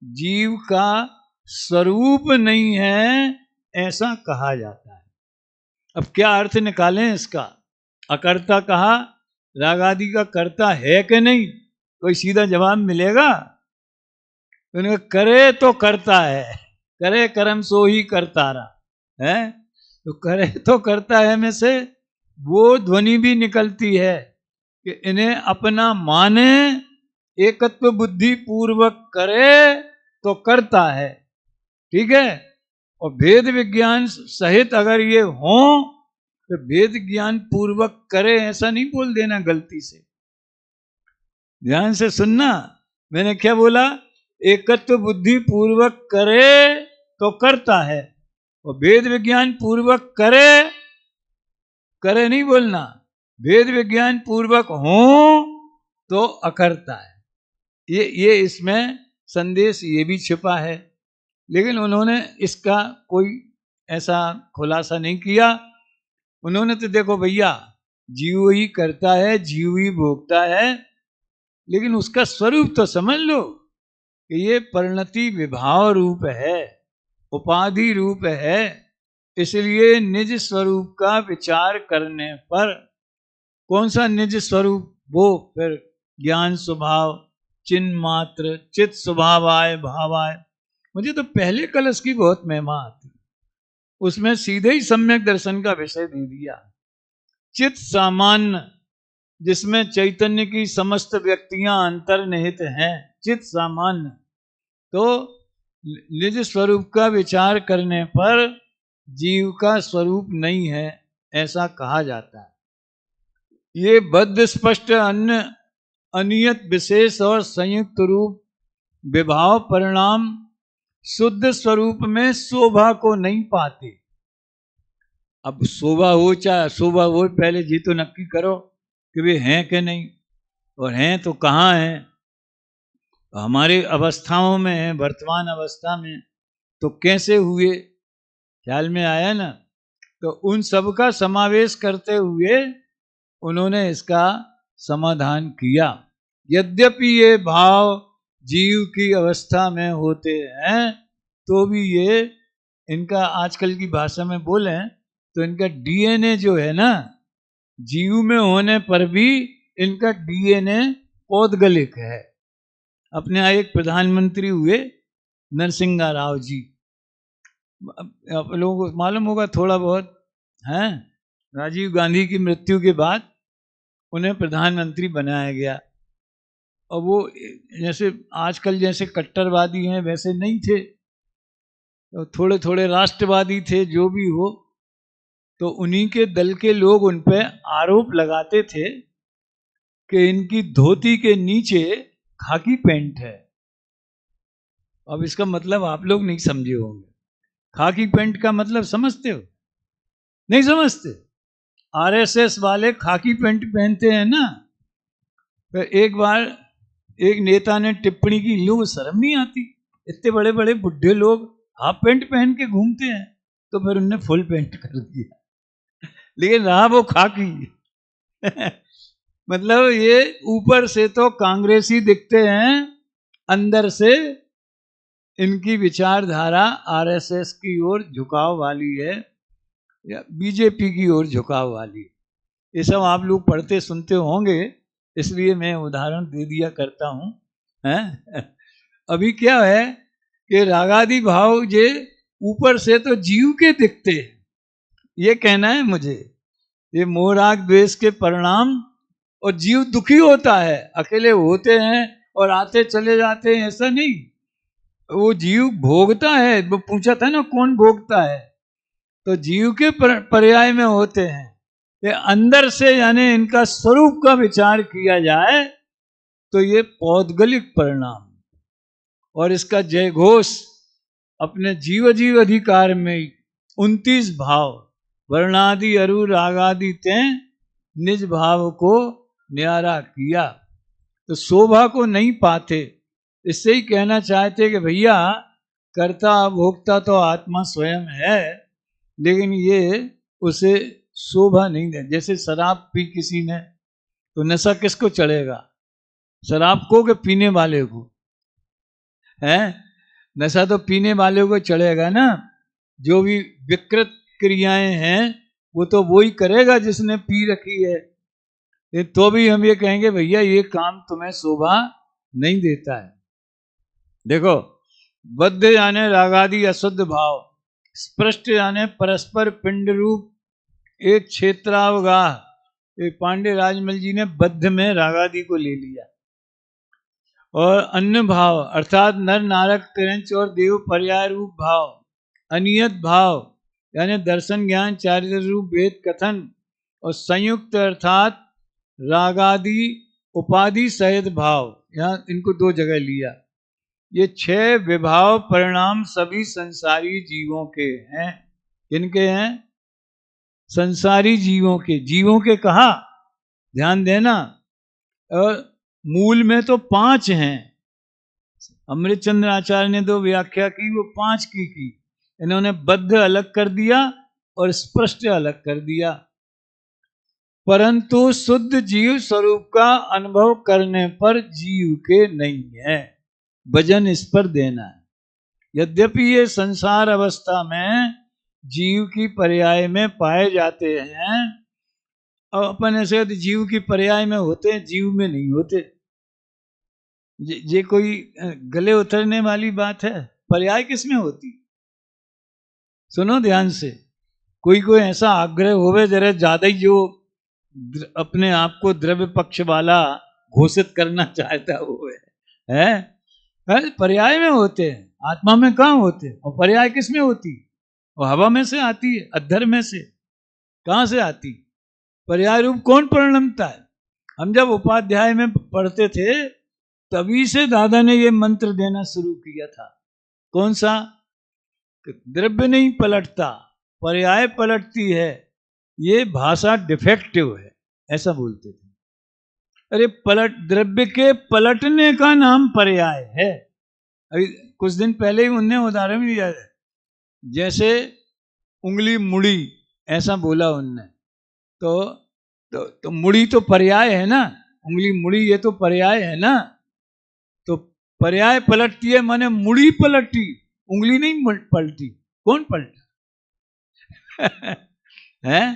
जीव का स्वरूप नहीं है, ऐसा कहा जाता है। अब क्या अर्थ निकालें इसका? अकर्ता कहा, राग आदि का कर्ता है कि नहीं, कोई सीधा जवाब मिलेगा? उन्हें करे तो करता है, करे कर्म सो ही करतारा है, तो करे तो करता है में से वो ध्वनि भी निकलती है कि इन्हें अपना माने, एकत्व बुद्धि पूर्वक करे तो करता है। ठीक है, और भेद विज्ञान सहित अगर ये हो तो भेद ज्ञान पूर्वक करे, ऐसा नहीं बोल देना गलती से। ध्यान से सुनना, मैंने क्या बोला? एकत्व बुद्धि पूर्वक करे तो करता है, और भेद विज्ञान पूर्वक करे, करे नहीं बोलना, भेद विज्ञान पूर्वक हो तो अकर्ता है। ये इसमें संदेश ये भी छिपा है, लेकिन उन्होंने इसका कोई ऐसा खुलासा नहीं किया। उन्होंने तो देखो भैया, जीव ही करता है, जीव ही भोगता है, लेकिन उसका स्वरूप तो समझ लो कि ये परिणति विभाव रूप है, उपाधि रूप है, इसलिए निज स्वरूप का विचार करने पर, कौन सा निज स्वरूप? वो फिर ज्ञान स्वभाव, चिन्ह मात्र, चित स्वभाव आए भाव आए। मुझे तो पहले कलश की बहुत महिमा आती, उसमें सीधे ही सम्यक दर्शन का विषय दे दिया। चित सामान्य, जिसमें चैतन्य की समस्त व्यक्तियां अंतर्निहित हैं, चित सामान्य, तो निज स्वरूप का विचार करने पर जीव का स्वरूप नहीं है, ऐसा कहा जाता है। ये बद्ध स्पष्ट अन्य अनियत विशेष और संयुक्त रूप विभाव परिणाम शुद्ध स्वरूप में शोभा को नहीं पाते। अब शोभा हो चाहे अशोभा हो, पहले जी तो नक्की करो कि वे हैं कि नहीं, और हैं तो कहाँ हैं। हमारे अवस्थाओं में है, वर्तमान अवस्था में तो कैसे हुए, ख्याल में आया ना। तो उन सब का समावेश करते हुए उन्होंने इसका समाधान किया। यद्यपि ये भाव जीव की अवस्था में होते हैं तो भी ये, इनका आजकल की भाषा में बोले तो इनका डीएनए जो है ना, जीव में होने पर भी इनका डीएनए पौद्गलिक है। अपने यहाँ एक प्रधानमंत्री हुए नरसिंहा राव जी, आप लोगों को मालूम होगा थोड़ा बहुत, हैं? राजीव गांधी की मृत्यु के बाद उन्हें प्रधानमंत्री बनाया गया। और वो जैसे आजकल जैसे कट्टरवादी हैं वैसे नहीं थे, तो थोड़े थोड़े राष्ट्रवादी थे, जो भी हो। तो उन्हीं के दल के लोग उन पे आरोप लगाते थे कि इनकी धोती के नीचे खाकी पैंट है। अब इसका मतलब आप लोग नहीं समझे होंगे। खाकी पैंट का मतलब समझते हो? नहीं समझते। आरएसएस वाले खाकी पैंट पहनते हैं ना। तो एक बार एक नेता ने टिप्पणी की, लोग शर्म नहीं आती, इतने बड़े बड़े बुढ़े लोग हाफ पैंट पहन के घूमते हैं। तो फिर उन्होंने फुल पैंट कर दिया, लेकिन रहा वो खाकी। मतलब ये ऊपर से तो कांग्रेसी दिखते हैं, अंदर से इनकी विचारधारा आरएसएस की ओर झुकाव वाली है या बीजेपी की ओर झुकाव वाली। ये सब आप लोग पढ़ते सुनते होंगे, इसलिए मैं उदाहरण दे दिया करता हूँ, हैं? अभी क्या है कि रागादि भाव जे ऊपर से तो जीव के दिखते हैं, ये कहना है मुझे। ये मोह राग द्वेष के परिणाम, और जीव दुखी होता है, अकेले होते हैं और आते चले जाते हैं, ऐसा नहीं। वो जीव भोगता है। वो पूछा था ना कौन भोगता है, तो जीव के पर्याय में होते हैं। ये अंदर से यानी इनका स्वरूप का विचार किया जाए तो ये पौद्गलिक परिणाम, और इसका जय घोष अपने जीव जीव अधिकार में 29 भाव वर्णादि अरु रागादि ते निज भाव को न्यारा किया। तो शोभा को नहीं पाते। इससे ही कहना चाहते कि भैया कर्ता भोक्ता तो आत्मा स्वयं है, लेकिन ये उसे शोभा नहीं दे। जैसे शराब पी किसी ने तो नशा किसको चढ़ेगा? शराब को कि पीने वाले को? है नशा तो पीने वाले को चढ़ेगा ना। जो भी विकृत क्रियाएं हैं वो तो वही करेगा जिसने पी रखी है। तो भी हम ये कहेंगे भैया ये काम तुम्हें शोभा नहीं देता है। देखो, बद्ध यानी रागादि अशुद्ध भाव, स्पृष्ट यानी परस्पर पिंड रूप एक क्षेत्रावगाह। पांडे राजमल जी ने बद्ध में रागादि को ले लिया। और अन्य भाव अर्थात नर नारक तिरंच और देव पर्याय रूप भाव, अनियत भाव यानी दर्शन ज्ञान चारित्र रूप वेद कथन, और संयुक्त अर्थात रागादि उपाधि सहित भाव। यहाँ इनको दो जगह लिया। ये 6 विभाव परिणाम सभी संसारी जीवों के हैं। किनके हैं? संसारी जीवों के। जीवों के कहा, ध्यान देना। और मूल में तो 5 हैं। अमृतचंद्र आचार्य ने 2 व्याख्या की, वो 5 की। इन्होंने बद्ध अलग कर दिया और स्पष्ट अलग कर दिया। परंतु शुद्ध जीव स्वरूप का अनुभव करने पर जीव के नहीं है। वजन इस पर देना है। यद्यपि ये संसार अवस्था में जीव की पर्याय में पाए जाते हैं, और अपन ऐसे जीव की पर्याय में होते हैं, जीव में नहीं होते। ये कोई गले उतरने वाली बात है? पर्याय किस में होती? सुनो ध्यान से। कोई ऐसा आग्रह होवे जरा ज्यादा ही, जो अपने आप को द्रव्य पक्ष वाला घोषित करना चाहता हुए है, पर्याय में होते हैं, आत्मा में कहाँ होते? और पर्याय किस में होती? और हवा में से आती है, अद्धर में से। कहाँ से आती? पर्याय रूप कौन परिणमता है? हम जब उपाध्याय में पढ़ते थे तभी से दादा ने ये मंत्र देना शुरू किया था। कौन सा? द्रव्य नहीं पलटता, पर्याय पलटती है, ये भाषा डिफेक्टिव है, ऐसा बोलते थे। अरे द्रव्य के पलटने का नाम पर्याय है। अभी कुछ दिन पहले ही उन्हें उदाहरण दिया है, जैसे उंगली मुड़ी, ऐसा बोला उनने, तो मुड़ी तो पर्याय है ना, उंगली मुड़ी ये तो पर्याय है ना। तो पर्याय पलटती है माने मुड़ी पलटी, उंगली नहीं पलटी। कौन पलटा? है?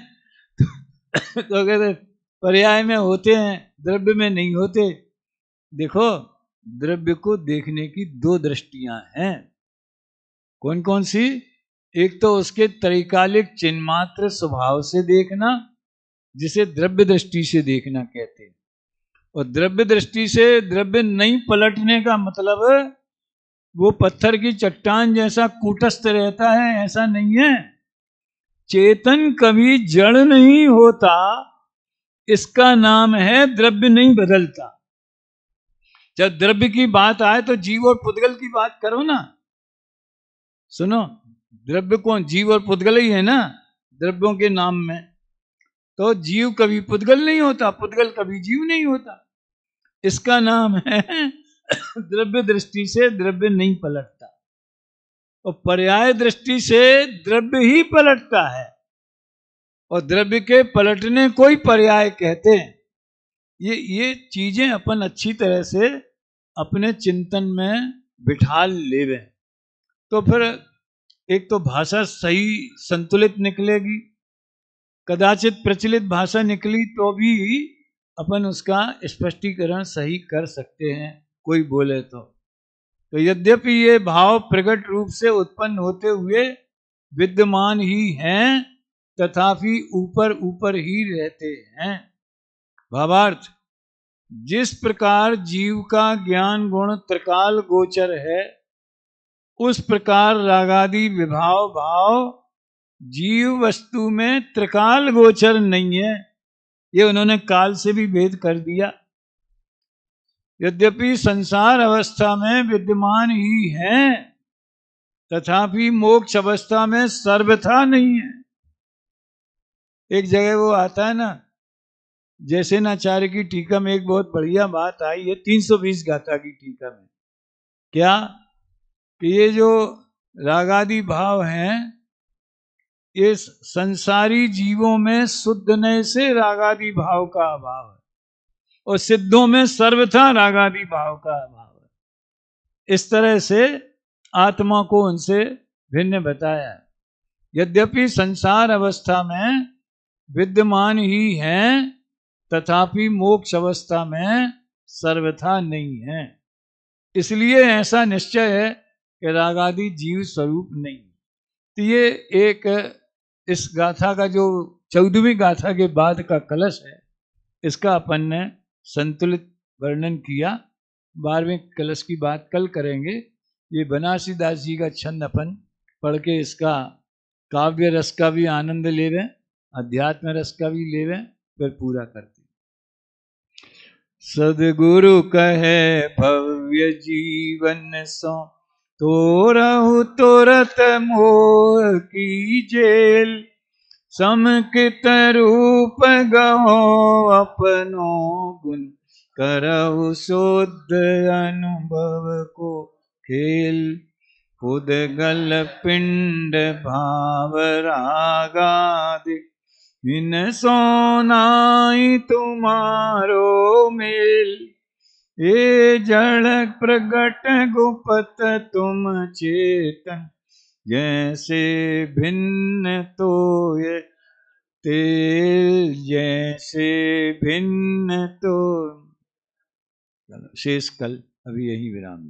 तो कहते पर्याय में होते हैं, द्रव्य में नहीं होते। देखो, द्रव्य को देखने की दो दृष्टियां हैं। कौन कौन सी? एक तो उसके तरिकालिक चिन्मात्र स्वभाव से देखना, जिसे द्रव्य दृष्टि से देखना कहते हैं। और द्रव्य दृष्टि से द्रव्य नहीं पलटने का मतलब वो पत्थर की चट्टान जैसा कूटस्थ रहता है, ऐसा नहीं है। चेतन कभी जड़ नहीं होता, इसका नाम है द्रव्य नहीं बदलता। जब द्रव्य की बात आए तो जीव और पुद्गल की बात करो ना। सुनो, द्रव्य कौन? जीव और पुद्गल ही है ना द्रव्यों के नाम में। तो जीव कभी पुद्गल नहीं होता, पुद्गल कभी जीव नहीं होता, इसका नाम है द्रव्य दृष्टि से द्रव्य नहीं पलटता। और पर्याय दृष्टि से द्रव्य ही पलटता है, और द्रव्य के पलटने को ही पर्याय कहते हैं। ये चीजें अपन अच्छी तरह से अपने चिंतन में बिठा लेवे, तो फिर एक तो भाषा सही संतुलित निकलेगी। कदाचित प्रचलित भाषा निकली तो भी अपन उसका स्पष्टीकरण सही कर सकते हैं, कोई बोले तो यद्यपि ये भाव प्रकट रूप से उत्पन्न होते हुए विद्यमान ही हैं, तथापि ऊपर ऊपर ही रहते हैं। भावार्थ, जिस प्रकार जीव का ज्ञान गुण त्रिकाल गोचर है, उस प्रकार रागादि विभाव भाव जीव वस्तु में त्रिकाल गोचर नहीं है। ये उन्होंने काल से भी भेद कर दिया। यद्यपि संसार अवस्था में विद्यमान ही है, तथापि मोक्ष अवस्था में सर्वथा नहीं है। एक जगह वो आता है ना, जैसे नाचार्य की टीका में एक बहुत बढ़िया बात आई है 320 गाथा की टीका में। क्या? कि ये जो रागादि भाव हैं, ये संसारी जीवों में शुद्ध नय से रागादि भाव का अभाव है, और सिद्धों में सर्वथा रागादि भाव का अभाव है। इस तरह से आत्मा को उनसे भिन्न बताया है। यद्यपि संसार अवस्था में विद्यमान ही हैं, तथापि मोक्ष अवस्था में सर्वथा नहीं है। इसलिए ऐसा निश्चय है कि रागादि जीव स्वरूप नहीं। तो ये एक इस गाथा का जो 14वीं गाथा के बाद का कलश है, इसका अपन ने संतुलित वर्णन किया। 12वें कलश की बात कल करेंगे। ये बनारसी दास जी का छंद अपन पढ़ के इसका काव्य रस का भी आनंद लेवें, अध्यात्म रस का भी लेवें, फिर पूरा करते। सदगुरु कहे भव्य जीवन सो, तोरहु तुरत मोह की जेल। समकित रूप गहो अपनो गुण, करहु शुद्ध अनुभव को खेल। पुद्गल पिंड भाव रागादि, इन सोनाई तुम्हारो मेल। ये जड़ प्रगट गुपत तुम चेतन, जैसे भिन्न तो ये तेल, जैसे भिन्न तो। शेष कल, अभी यही विराम।